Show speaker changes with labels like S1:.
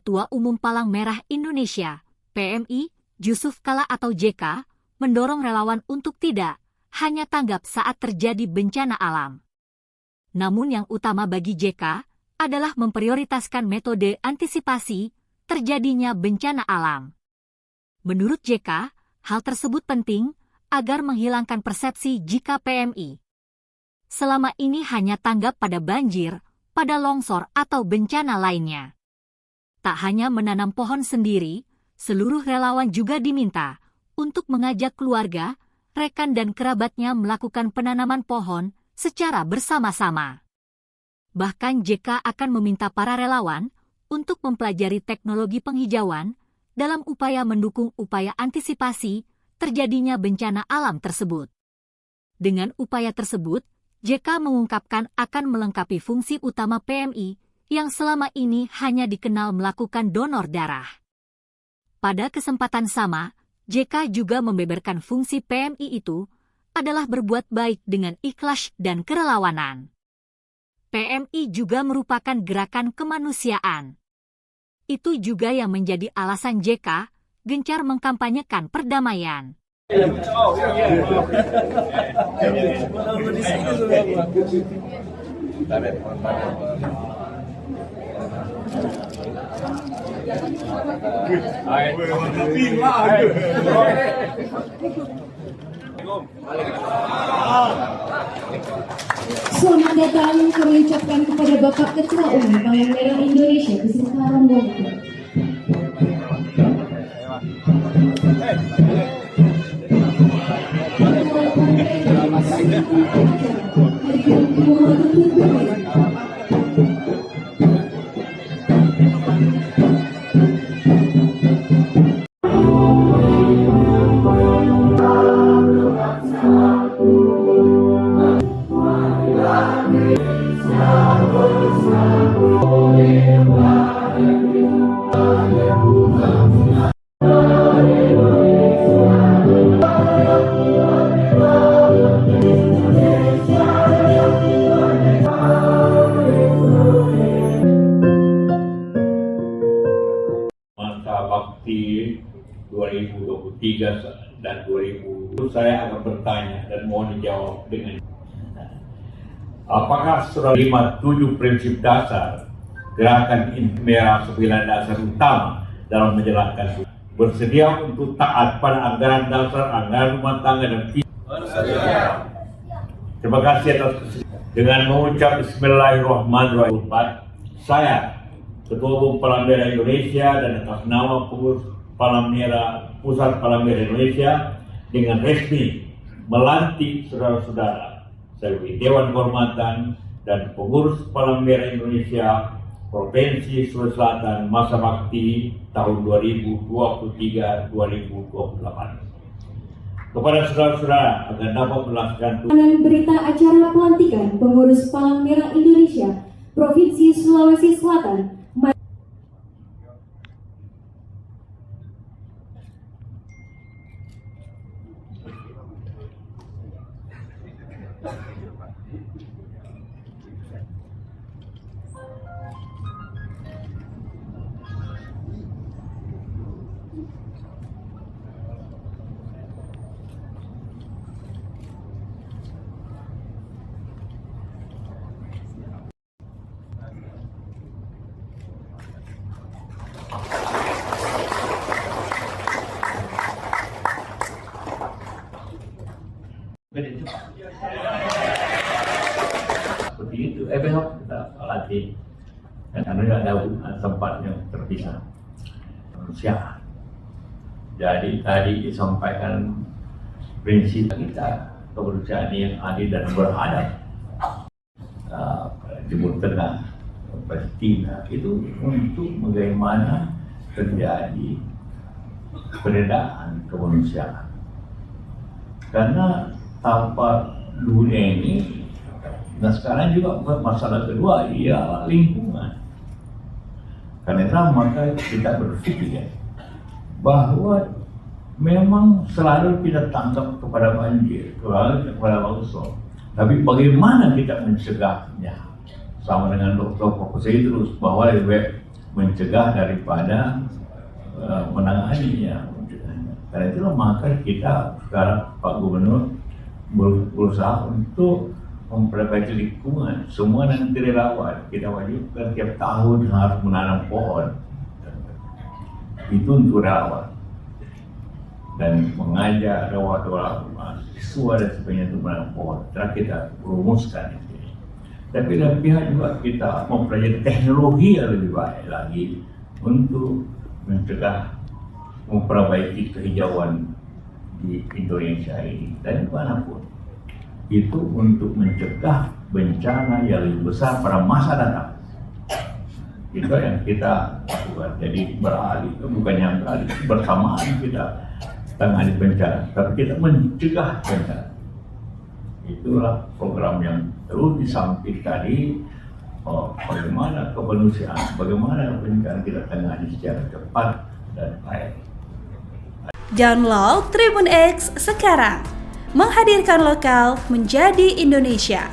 S1: Ketua Umum Palang Merah Indonesia, PMI, Jusuf Kalla atau JK, mendorong relawan untuk tidak hanya tanggap saat terjadi bencana alam. Namun yang utama bagi JK adalah memprioritaskan metode antisipasi terjadinya bencana alam. Menurut JK, hal tersebut penting agar menghilangkan persepsi jika PMI selama ini hanya tanggap pada banjir, pada longsor atau bencana lainnya. Tak hanya menanam pohon sendiri, seluruh relawan juga diminta untuk mengajak keluarga, rekan dan kerabatnya melakukan penanaman pohon secara bersama-sama. Bahkan JK akan meminta para relawan untuk mempelajari teknologi penghijauan dalam upaya mendukung upaya antisipasi terjadinya bencana alam tersebut. Dengan upaya tersebut, JK mengungkapkan akan melengkapi fungsi utama PMI yang selama ini hanya dikenal melakukan donor darah. Pada kesempatan sama, JK juga membeberkan fungsi PMI itu adalah berbuat baik dengan ikhlas dan kerelawanan. PMI juga merupakan gerakan kemanusiaan. Itu juga yang menjadi alasan JK gencar mengkampanyekan perdamaian.
S2: Selamat datang kami ucapkan kepada Bapak Ketua Umum Palang Merah Indonesia beserta rombongan.
S3: Bakti 2023 dan 2000, saya akan bertanya dan mohon dijawab dengan apakah sudah 57 prinsip dasar gerakan Merah 9 dasar utama dalam menjalankan bersedia untuk taat pada anggaran dasar, anggaran rumah tangga dan bersedia. Terima kasih atas dengan mengucap Bismillahirrahmanirrahim. Saya Ketua Umum Palang Merah Indonesia dan atas nama pengurus Palang Merah Pusat Palang Merah Indonesia dengan resmi melantik saudara-saudara sebagai Dewan Kehormatan dan pengurus Palang Merah Indonesia Provinsi Sulawesi Selatan masa bakti tahun 2023-2028. Kepada saudara-saudara agar dapat melaksanakan
S2: Berita acara pelantikan pengurus Palang Merah Indonesia Provinsi Sulawesi Selatan.
S3: Seperti itu, besok kita latih karena tidak ada tempat yang terpisah manusia. Jadi tadi disampaikan prinsip kita kemanusiaan yang adil dan beradab. Timur Tengah, Palestina itu untuk bagaimana terjadi perbedaan kemanusiaan. Karena tanpa dunia ini, nah sekarang juga masalah kedua ialah lingkungan. Karena itu maka kita berpikir bahwa memang selalu kita tanggap kepada banjir, kepada longsor. Tapi bagaimana kita mencegahnya? Sama dengan Dr. Profesor Idrus bahwa mencegah daripada menanganinya. Karena itulah maka kita sekarang Pak Gubernur berusaha untuk memperbaiki lingkungan. Semua nanti relawan kita wajibkan tiap tahun harus menanam pohon. Itu untuk relawan dan mengajak relawan mahasiswa dan sebagainya untuk menanam pohon. Setelah kita rumuskan ini. Tapi dari pihak juga kita mempelajari teknologi yang lebih baik lagi untuk mencegah, memperbaiki kehijauan di Indonesia ini dan dimanapun. Itu untuk mencegah bencana yang lebih besar pada masa datang. Itu yang kita lakukan. Jadi beralih, bukannya beralih, bersamaan kita tangani bencana, tapi kita mencegah bencana. Itulah program yang terus di samping tadi, bagaimana kemanusiaan, bagaimana bencana kita tangani secara cepat dan baik.
S4: Download Tribun X sekarang, menghadirkan lokal menjadi Indonesia.